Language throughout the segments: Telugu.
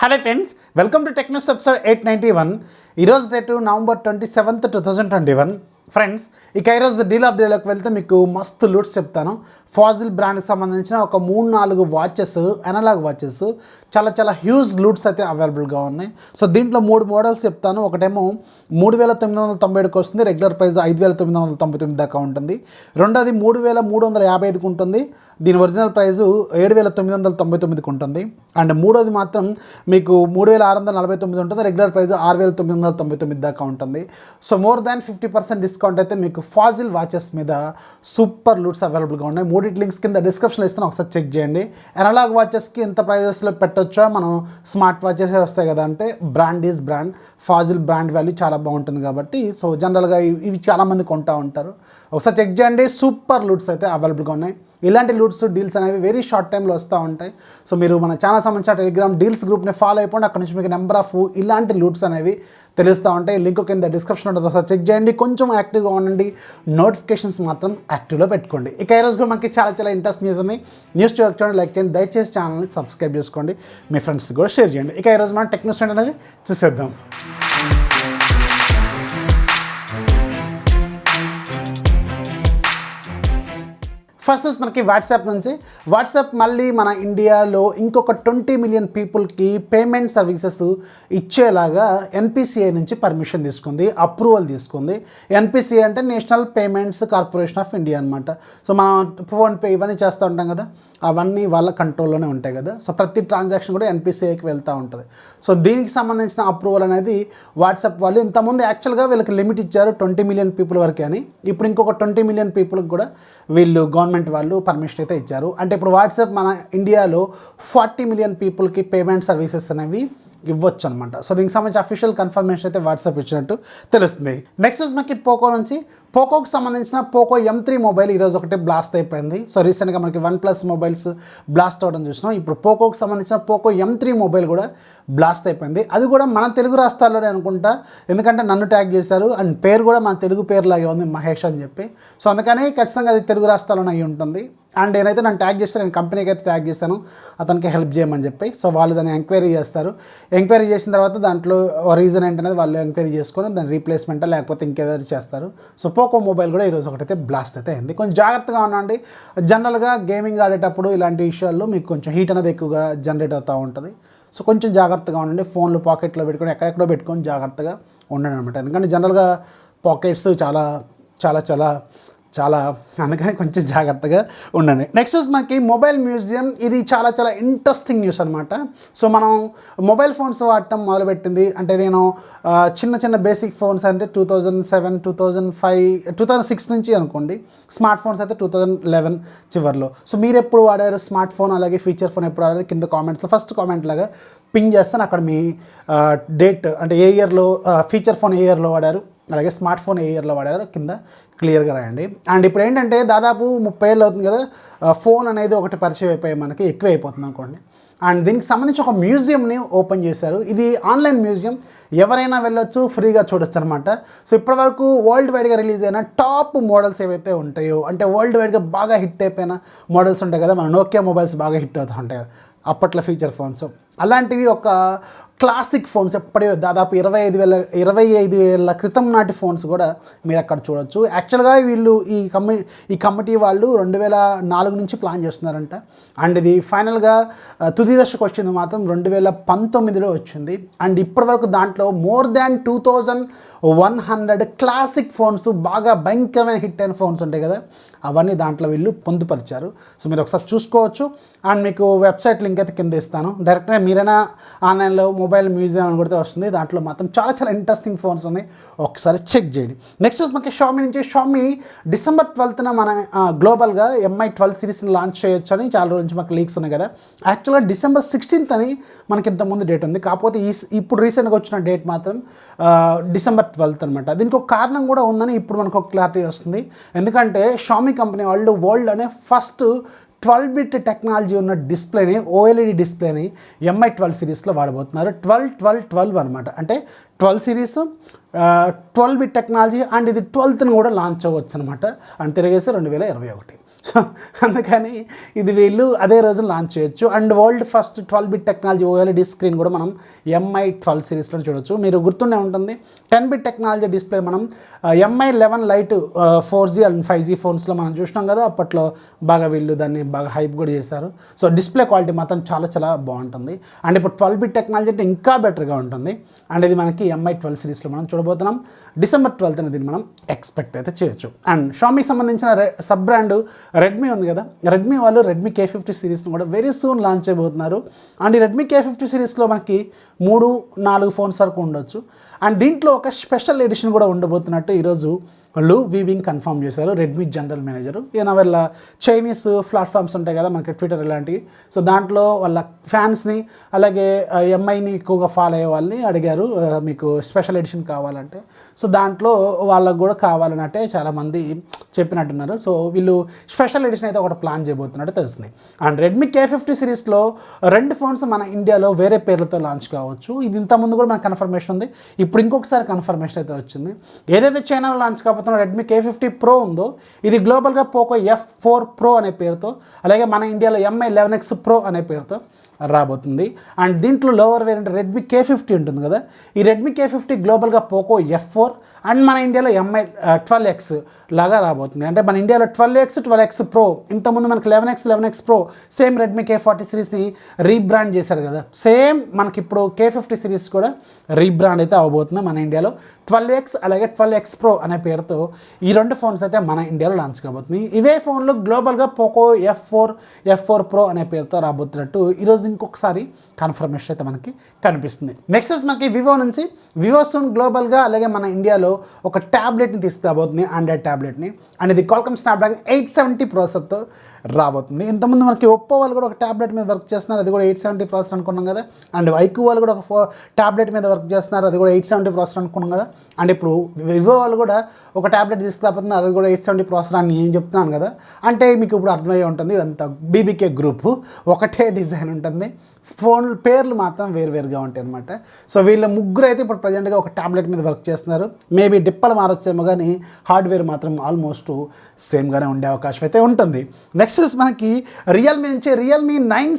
Hello friends, welcome to Tech News episode 891. ఈరోజు డేటు నవంబర్ 27th 2021. ఫ్రెండ్స్ ఇక ఈరోజు డీల్ ఆఫ్ ది డేలోకి వెళ్తే మీకు మస్తు లూట్స్ చెప్తాను. ఫాజిల్ బ్రాండ్కి సంబంధించిన ఒక 3-4 వాచెస్, అనలాగ్ వాచెస్, చాలా హ్యూజ్ లూట్స్ అయితే అవైలబుల్గా ఉన్నాయి. సో దీంట్లో 3 మోడల్స్ చెప్తాను. ఒకటేమో 3997కి వస్తుంది, రెగ్యులర్ ప్రైస్ 5999 దాకా ఉంటుంది. రెండోది 3355కి ఉంటుంది, దీని ఒరిజినల్ ప్రైస్ 7999కి ఉంటుంది. అండ్ మూడోది మాత్రం మీకు 3649 ఉంటుంది, రెగ్యులర్ ప్రైస్ 6999 దాకా ఉంటుంది. సో మోర్ దాన్ 50% డిస్కౌంట్ అయితే మీకు ఫాజిల్ వాచెస్ మీద సూపర్ లూట్స్ అవైలబుల్గా ఉన్నాయి. మూడింటి లింక్స్ కింద డిస్క్రిప్షన్లో ఇస్తాను, ఒకసారి చెక్ చేయండి. అనలాగ్ వాచెస్కి ఎంత ప్రైజెస్లో పెట్టొచ్చో, మనం స్మార్ట్ వాచెస్ వస్తాయి కదా అంటే brand is brand, Fossil brand value చాలా బాగుంటుంది కాబట్టి సో జనరల్గా ఇవి చాలామంది కొంటూ ఉంటారు. ఒకసారి చెక్ చేయండి, సూపర్ లూట్స్ అయితే అవైలబుల్గా ఉన్నాయి. ఇలాంటి లూట్స్ డీల్స్ అనేవి వెరీ షార్ట్ టైంలో వస్తూ ఉంటాయి. సో మీరు మన ఛానల్ సంబంధించిన టెలిగ్రామ్ డీల్స్ గ్రూప్ని ఫాలో అయిపోండి, అక్కడ నుంచి మీకు నెంబర్ ఆఫ్ ఇలాంటి లూట్స్ అనేవి తెలుస్తూ ఉంటాయి. లింక్ కింద డిస్క్రిప్షన్ ఉంటుంది, ఒకసారి చెక్ చేయండి. కొంచెం యాక్టివ్గా ఉండండి, నోటిఫికేషన్స్ మాత్రం యాక్టివ్లో పెట్టుకోండి. ఇక ఈరోజు మనకి చాలా ఇంట్రెస్ట్ న్యూస్ ఉన్నాయి. న్యూస్ చూడండి, లైక్ చేయండి, దయచేసి ఛానల్ని సబ్స్క్రైబ్ చేసుకోండి, మీ ఫ్రెండ్స్ కూడా షేర్ చేయండి. ఇక ఈరోజు మనం టెక్ న్యూస్ అనేది చూసేద్దాం. ఫస్ట్ మనకి వాట్సాప్ నుంచి. వాట్సాప్ మళ్ళీ మన ఇండియాలో ఇంకొక 20 మిలియన్ పీపుల్కి పేమెంట్ సర్వీసెస్ ఇచ్చేలాగా ఎన్పిసిఐ నుంచి పర్మిషన్ తీసుకుంది, అప్రూవల్ తీసుకుంది. ఎన్పిసిఐ అంటే national payments corporation of India అనమాట. సో మనం ఫోన్పే ఇవన్నీ చేస్తూ ఉంటాం కదా, అవన్నీ వాళ్ళ కంట్రోల్లోనే ఉంటాయి కదా. సో ప్రతి ట్రాన్సాక్షన్ కూడా ఎన్పిసిఐకి వెళ్తూ ఉంటుంది. సో దీనికి సంబంధించిన అప్రూవల్ అనేది వాట్సాప్ వాళ్ళు ఇంతకుముందు యాక్చువల్గా వీళ్ళకి లిమిట్ ఇచ్చారు 20 మిలియన్ పీపుల్ వరకే అని. ఇప్పుడు ఇంకొక 20 మిలియన్ పీపుల్కి కూడా వీళ్ళు గవర్నమెంట్ వాళ్ళు పర్మిషన్ అయితే ఇచ్చారు. అంటే ఇప్పుడు వాట్సాప్ మన ఇండియాలో 40 మిలియన్ పీపుల్కి పేమెంట్ సర్వీసెస్ అనేవి ఇవ్వచ్చు అనమాట. సో దీనికి సంబంధించి అఫీషియల్ కన్ఫర్మేషన్ అయితే వాట్సాప్ ఇచ్చినట్టు తెలుస్తుంది. నెక్స్ట్ మనకి పోకో నుంచి. పోకోకి సంబంధించిన పోకో M3 మొబైల్ ఈరోజు ఒకటి బ్లాస్ట్ అయిపోయింది. సో రీసెంట్గా మనకి OnePlus మొబైల్స్ బ్లాస్ట్ అవ్వడం చూసినాం. ఇప్పుడు పోకోకి సంబంధించిన పోకో M3 మొబైల్ కూడా బ్లాస్ట్ అయిపోయింది. అది కూడా మన తెలుగు రాష్ట్రాల్లోనే అనుకుంటా, ఎందుకంటే నన్ను ట్యాగ్ చేశారు అండ్ పేరు కూడా మన తెలుగు పేరులాగే ఉంది, మహేష్ అని చెప్పి. సో అందుకని ఖచ్చితంగా అది తెలుగు రాష్ట్రాల్లోనే అయి ఉంటుంది. అండ్ నేనైతే నన్ను ట్యాగ్ చేస్తాను, నేను కంపెనీకి అయితే ట్యాగ్ చేశాను అతనికి హెల్ప్ చేయమని చెప్పి. సో వాళ్ళు దాన్ని ఎంక్వైరీ చేస్తారు. ఎంక్వైరీ చేసిన తర్వాత దాంట్లో రీజన్ ఏంటనేది వాళ్ళు ఎంక్వైరీ చేసుకొని దాని రీప్లేస్మెంటా లేకపోతే ఇంకేదో చేస్తారు. సో పోకో మొబైల్ కూడా ఈరోజు ఒకటైతే బ్లాస్ట్ అయితే అయింది. కొంచెం జాగ్రత్తగా ఉండండి. జనరల్గా గేమింగ్ ఆడేటప్పుడు ఇలాంటి విషయాల్లో మీకు కొంచెం హీట్ అనేది ఎక్కువగా జనరేట్ అవుతూ ఉంటుంది. సో కొంచెం జాగ్రత్తగా ఉండండి. ఫోన్లు పాకెట్లో పెట్టుకొని ఎక్కడెక్కడో పెట్టుకొని జాగ్రత్తగా ఉండండి అనమాట. ఎందుకంటే జనరల్గా పాకెట్స్ చాలా అందుకని కొంచెం జాగ్రత్తగా ఉండండి. నెక్స్ట్ మనకి మొబైల్ మ్యూజియం. ఇది చాలా ఇంట్రెస్టింగ్ న్యూస్ అనమాట. సో మనం మొబైల్ ఫోన్స్ వాడటం మొదలుపెట్టింది అంటే నేను చిన్న బేసిక్ ఫోన్స్ అంటే 2007, 2005, 2006 నుంచి అనుకోండి. స్మార్ట్ ఫోన్స్ అయితే 2011 చివరిలో. సో మీరు ఎప్పుడు వాడారు స్మార్ట్ ఫోన్, అలాగే ఫీచర్ ఫోన్ ఎప్పుడు వాడారు కింద కామెంట్స్లో ఫస్ట్ కామెంట్ లాగా పింగ్ చేస్తాను. అక్కడ మీ డేట్ అంటే ఏ ఇయర్లో ఫీచర్ ఫోన్ ఏ ఇయర్లో వాడారు, అలాగే స్మార్ట్ ఫోన్ ఏ ఇయర్లో వాడారో కింద క్లియర్గా రాయండి. అండ్ ఇప్పుడు ఏంటంటే దాదాపు 30 ఏళ్ళు అవుతుంది కదా ఫోన్ అనేది ఒకటి పరిచయం అయిపోయి మనకి ఎక్కువ అయిపోతుంది అనుకోండి. అండ్ దీనికి సంబంధించి ఒక మ్యూజియంని ఓపెన్ చేశారు. ఇది ఆన్లైన్ మ్యూజియం, ఎవరైనా వెళ్ళొచ్చు, ఫ్రీగా చూడొచ్చు అనమాట. సో ఇప్పటివరకు వరల్డ్ వైడ్గా రిలీజ్ అయిన టాప్ మోడల్స్ ఏవైతే ఉంటాయో, అంటే వరల్డ్ వైడ్గా బాగా హిట్ అయిపోయిన మోడల్స్ ఉంటాయి కదా, మన నోకియా మొబైల్స్ బాగా హిట్ అవుతూ ఉంటాయి అప్పట్లో ఫీచర్ ఫోన్స్, అలాంటివి ఒక క్లాసిక్ ఫోన్స్ ఎప్పటి దాదాపు 25 ఏళ్ళ క్రితం నాటి ఫోన్స్ కూడా మీరు అక్కడ చూడొచ్చు. యాక్చువల్గా వీళ్ళు ఈ కమిటీ వాళ్ళు 2004 నుంచి ప్లాన్ చేస్తున్నారంట. అండ్ ఇది ఫైనల్గా తుది దశకు వచ్చింది మాత్రం 2019లో వచ్చింది. అండ్ ఇప్పటివరకు దాంట్లో మోర్ దాన్ 2100 క్లాసిక్ ఫోన్స్, బాగా భయంకరమైన హిట్ అయిన ఫోన్స్ ఉంటాయి కదా, అవన్నీ దాంట్లో వీళ్ళు పొందుపరిచారు. సో మీరు ఒకసారి చూసుకోవచ్చు. అండ్ మీకు వెబ్సైట్ లింక్ అయితే కింద ఇస్తాను, డైరెక్ట్గా మీరైనా ఆన్లైన్లో మొబైల్ మ్యూజియం అని కొడితే వస్తుంది. దాంట్లో మాత్రం చాలా ఇంట్రెస్టింగ్ ఫోన్స్ ఉన్నాయి, ఒకసారి చెక్ చేయండి. నెక్స్ట్ మనకి షామీ నుంచి. షామీ December 12th మన గ్లోబల్గా MI 12 సిరీస్ని లాంచ్ చేయొచ్చు అని చాలా రోజు నుంచి మాకు లీక్స్ ఉన్నాయి కదా. యాక్చువల్గా December 16th అని మనకి ఇంతకుముందు డేట్ ఉంది, కాకపోతే ఇప్పుడు రీసెంట్గా వచ్చిన డేట్ మాత్రం December 12th అనమాట. దీనికి ఒక కారణం కూడా ఉందని ఇప్పుడు మనకు ఒక క్లారిటీ వస్తుంది. ఎందుకంటే షామీ కంపెనీ వాళ్ళు వరల్డ్ అనే ఫస్ట్ 12-bit టెక్నాలజీ ఉన్న డిస్ప్లేని, OLED డిస్ప్లేని MI 12 సిరీస్లో వాడబోతున్నారు. 12 అనమాట. అంటే 12 సిరీస్, 12-bit టెక్నాలజీ, అండ్ ఇది 12th కూడా లాంచ్ అవ్వచ్చు అనమాట. అండ్ తిరిగేసి 2021. సో అందుకని ఇది వీళ్ళు అదే రోజు లాంచ్ చేయొచ్చు. And world first 12-bit technology OLED screen కూడా మనం MI12 సిరీస్లో చూడొచ్చు. మీరు గుర్తుండే ఉంటుంది 10-bit టెక్నాలజీ డిస్ప్లే మనం MI11 light 4G and 5G ఫోన్స్లో మనం చూసినాం కదా, అప్పట్లో బాగా వీళ్ళు దాన్ని బాగా హైప్ కూడా చేశారు. సో డిస్ప్లే క్వాలిటీ మాత్రం చాలా చాలా బాగుంటుంది. అండ్ ఇప్పుడు 12-bit టెక్నాలజీ అంటే ఇంకా బెటర్గా ఉంటుంది. అండ్ ఇది మనకి MI12 సిరీస్లో మనం చూడబోతున్నాం. December 12th దీన్ని మనం ఎక్స్పెక్ట్ అయితే చేయొచ్చు. అండ్ షామీకి సంబంధించిన సబ్ బ్రాండ్ రెడ్మీ ఉంది కదా, రెడ్మీ వాళ్ళు రెడ్మీ K50 సిరీస్ని కూడా వెరీ సూన్ లాంచ్ చేయబోతున్నారు. అండ్ ఈ రెడ్మీ K50 సిరీస్లో మనకి 3-4 ఫోన్స్ వరకు ఉండొచ్చు. అండ్ దీంట్లో ఒక స్పెషల్ ఎడిషన్ కూడా ఉండబోతున్నట్టు ఈరోజు లూ వీవింగ్ కన్ఫర్మ్ చేశారు, రెడ్మీ జనరల్ మేనేజరు. ఈయన వాళ్ళ చైనీస్ ప్లాట్ఫామ్స్ ఉంటాయి కదా మనకి ట్విట్టర్ ఇలాంటివి, సో దాంట్లో వాళ్ళ ఫ్యాన్స్ని అలాగే ఎంఐని ఎక్కువగా ఫాలో అయ్యే వాళ్ళని అడిగారు మీకు స్పెషల్ ఎడిషన్ కావాలంటే. సో దాంట్లో వాళ్ళకు కూడా కావాలనంటే చాలామంది చెప్పినట్టున్నారు. సో వీళ్ళు స్పెషల్ ఎడిషన్ అయితే ఒకటి ప్లాన్ చేయబోతున్నట్టు తెలుస్తుంది. అండ్ రెడ్మీ K50 సిరీస్లో 2 ఫోన్స్ మన ఇండియాలో వేరే పేర్లతో లాంచ్ కావచ్చు. ఇది ఇంతకుముందు కూడా మనకు కన్ఫర్మేషన్ ఉంది, ఇప్పుడు ఇంకొకసారి కన్ఫర్మేషన్ అయితే వచ్చింది. ఏదైతే చైనాలో లాంచ్ కాబోతున్న రెడ్మీ K50 Pro ఉందో ఇది గ్లోబల్గా పోకో F4 Pro అనే పేరుతో, అలాగే మన ఇండియాలో MI11X Pro అనే పేరుతో రాబోతుంది. అండ్ దీంట్లో లోవర్ వేరియంట్ రెడ్మీ K50 ఉంటుంది కదా, ఈ Redmi K50 గ్లోబల్గా Poco F4 and మన ఇండియాలో MI12X లాగా రాబోతుంది. అంటే మన ఇండియాలో 12X Pro, ఇంతకుముందు మనకి 11X Pro same Redmi K40 సిరీస్ని రీబ్రాండ్ చేశారు కదా, సేమ్ మనకి ఇప్పుడు K50 సిరీస్ కూడా రీబ్రాండ్ అయితే అవబోతుంది మన ఇండియాలో 12X అలాగే 12X Pro అనే పేరుతో. ఈ 2 ఫోన్స్ అయితే మన ఇండియాలో లాంచ్ కాబోతుంది. ఇవే ఫోన్లు గ్లోబల్గా పోకో F4 Pro అనే పేరుతో రాబోతున్నట్టు ఈరోజు ఇంకొకసారి కన్ఫర్మేషన్ అయితే మనకి కనిపిస్తుంది. నెక్స్ట్ మనకి వివో నుంచి వివో సూన్ గ్లోబల్గా అలాగే మన ఇండియాలో ఒక ట్యాబ్లెట్ని తీసుకురాబోతుంది, ఆండ్రాయిడ్ ట్యాబ్లెట్ని. అండ్ ఇది క్వాల్కమ్ స్నాప్డ్రాగన్ 870 ప్రాసెసర్తో రాబోతుంది. ఇంతకుముందు మనకి ఒప్పో వాళ్ళు కూడా ఒక ట్యాబ్లెట్ మీద వర్క్ చేస్తున్నారు, అది కూడా 870 ప్రాసెసర్ అనుకున్నాం కదా. అండ్ ఐక్యూ వాళ్ళు కూడా ఒక ట్యాబ్లెట్ మీద వర్క్ చేస్తున్నారు, అది కూడా 870 ప్రాసెసర్ అనుకున్నాం కదా. అండ్ ఇప్పుడు వివో వాళ్ళు కూడా ఒక ట్యాబ్లెట్ తీసుకురాబోతున్నారు, అది కూడా 870 ప్రాసెసర్ అని నేను చెప్తున్నాను కదా. అంటే మీకు ఇప్పుడు అర్థమయ్యే ఉంటుంది ఇదంతా BBK గ్రూప్, ఒకటే డిజైన్ ఉంటుంది, ఫోన్ పేర్లు మాత్రం వేరువేరుగా ఉంటాయి అనమాట. సో వీళ్ళ ముగ్గురు అయితే ఇప్పుడు ప్రజెంట్గా ఒక ట్యాబ్లెట్ మీద వర్క్ చేస్తున్నారు. మేబీ డిప్పలు మారొచ్చేమో కానీ హార్డ్వేర్ మాత్రం ఆల్మోస్ట్ సేమ్గానే ఉండే అవకాశం అయితే ఉంటుంది. నెక్స్ట్ మనకి రియల్మీ నుంచి రియల్మీ 9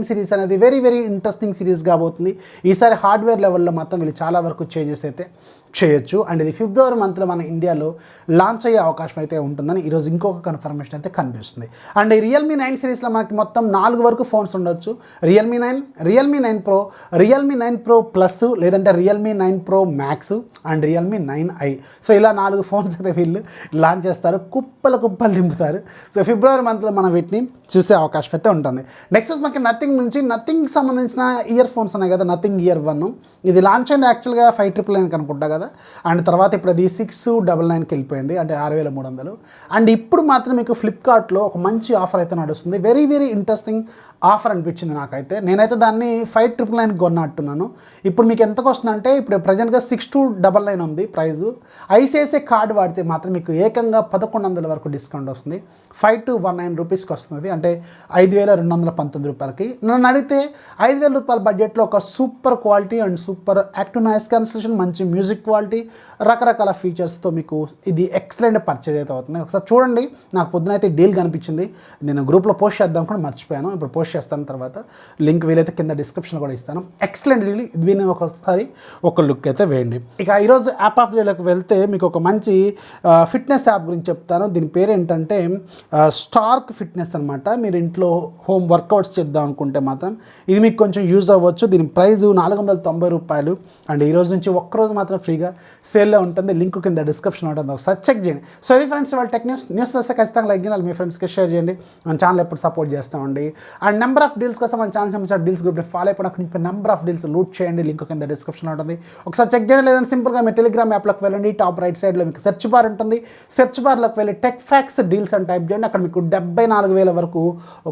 సిరీస్ అనేది వెరీ వెరీ ఇంట్రెస్టింగ్ సిరీస్ కాబోతుంది. ఈసారి హార్డ్వేర్ లెవెల్లో మాత్రం వీళ్ళు చాలా వరకు చేంజెస్ అయితే చేయొచ్చు. అండ్ ఇది February మంత్లో మన ఇండియాలో లాంచ్ అయ్యే అవకాశం అయితే ఉంటుందని ఈరోజు ఇంకొక కన్ఫర్మేషన్ అయితే కనిపిస్తుంది. అండ్ ఈ రియల్మీ 9 సిరీస్లో మనకి మొత్తం 4 వరకు ఫోన్స్ ఉండొచ్చు. Realme 9 Pro, Realme 9 Pro plus, లేదంటే Realme 9 Pro Max and Realme 9i. So ఇలా 4 ఫోన్స్ అయితే వీళ్ళు లాంచ్ చేస్తారు, కుప్పలు దింపుతారు. సో February మంత్లో మనం వీటిని చూసే అవకాశం అయితే ఉంటుంది. నెక్స్ట్ మనకి నథింగ్కి సంబంధించిన ఇయర్ ఫోన్స్ ఉన్నాయి కదా, నథింగ్ ఇయర్ 1 ఇది లాంచ్ అయింది యాక్చువల్గా 599 అనుకుంటా కదా. అండ్ తర్వాత ఇప్పుడు అది 699కి వెళ్ళిపోయింది, అంటే 6300. అండ్ ఇప్పుడు మాత్రం మీకు ఫ్లిప్కార్ట్లో ఒక మంచి ఆఫర్ అయితే నడుస్తుంది, వెరీ వెరీ ఇంట్రెస్టింగ్ ఆఫర్ అనిపించింది నాకైతే. నేనైతే దాన్ని 599 కొన్నట్టున్నాను. ఇప్పుడు మీకు ఎంతకు వస్తుందంటే ఇప్పుడు ప్రజెంట్గా 6299 ఉంది ప్రైజు. ఐసిఐసిఐ కార్డు వాడితే మాత్రం మీకు ఏకంగా 1100 వరకు డిస్కౌంట్ వస్తుంది, 5219 రూపీస్కి వస్తుంది, అంటే 5219 రూపాయలకి. నన్ను అడిగితే 5000 రూపాయల బడ్జెట్లో ఒక super quality and super active noise cancellation, మంచి మ్యూజిక్ క్వాలిటీ, రకరకాల ఫీచర్స్తో మీకు ఇది ఎక్సలెంట్ పర్చేజ్ అయితే అవుతుంది. ఒకసారి చూడండి, నాకు పొద్దున అయితే డీల్ కనిపించింది, నేను గ్రూప్లో పోస్ట్ చేద్దాం కూడా మర్చిపోయాను, ఇప్పుడు పోస్ట్ చేస్తాను, తర్వాత లింక్ వీలైతే కింద డిస్క్రిప్షన్లో కూడా ఇస్తాను. ఎక్సలెంట్ డీల్, దీన్ని ఒకసారి ఒక లుక్ అయితే వేయండి. ఇక ఈరోజు యాప్ ఆఫ్ ది డేలోకి వెళ్తే మీకు ఒక మంచి ఫిట్నెస్ యాప్ గురించి చెప్తాను. దీని పేరు ఏంటంటే స్టార్క్ ఫిట్నెస్ అనమాట. మీరు ఇంట్లో హోమ్ వర్కౌట్స్ చేద్దాం అనుకుంటే మాత్రం ఇది మీకు కొంచెం యూజ్ అవ్వచ్చు. దీని ప్రైస్ 490 రూపాయలు. అండ్ ఈ రోజు నుంచి ఒక్కరోజు మాత్రం ఫ్రీగా సేల్లో ఉంటుంది, లింక్ కింద డిస్క్రిప్షన్ ఉంటుంది, ఒకసారి చెక్ చేయండి. సో ఇది ఫ్రెండ్స్ వాళ్ళ టెక్ న్యూస్ వస్తే ఖచ్చితంగా లైక్ చేయాలి, మీ ఫ్రెండ్స్కి షేర్ చేయండి. మన ఛానల్ ఎప్పుడు సపోర్ట్ చేస్తామండి. అండ్ నెంబర్ ఆఫ్ డీల్స్ కోసం మన ఛానల్ సంబంధించిన డీల్స్ గ్రూప్ని ఫాలో అయిపోయిన నెంబర్ ఆఫ్ డీల్స్ లూట్ చేయండి, లింక్ కింద డిస్క్రిప్షన్లో ఉంటుంది, ఒకసారి చెక్ చేయండి. లేదంటే సింపుల్గా మీ టెలిగ్రామ్ యాప్లోకి వెళ్ళండి, టాప్ రైట్ సైడ్లో మీకు సెర్చ్ బార్ ఉంటుంది, సెర్చ్ బార్లోకి వెళ్ళి టెక్ ఫ్యాక్స్ డీల్స్ అని టైప్ చేయండి. అక్కడ మీకు 74,000 వరకు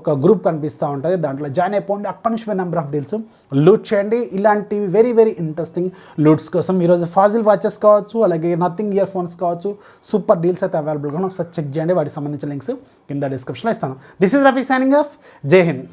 ఒక గ్రూప్ కనిపిస్తూ ఉంటుంది, దాంట్లో జాయిన్ అయిపోండి. అక్కడి నుంచి నెంబర్ ఆఫ్ డీల్స్ లూట్ చేయండి. ఇలాంటివి వెరీ వెరీ ఇంట్రెస్టింగ్ లూట్స్ కోసం ఈరోజు ఫాజిల్ వాచెస్ కావచ్చు, అలాగే నథింగ్ ఇయర్ ఫోన్స్ కావచ్చు, సూపర్ డీల్స్ అయితే అవైలబుల్గా ఒకసారి చెక్ చేయండి. వాటికి సంబంధించిన లింక్స్ కింద డిస్క్రిప్షన్లో ఇస్తాను. This is Rafi signing off. జై హింద్.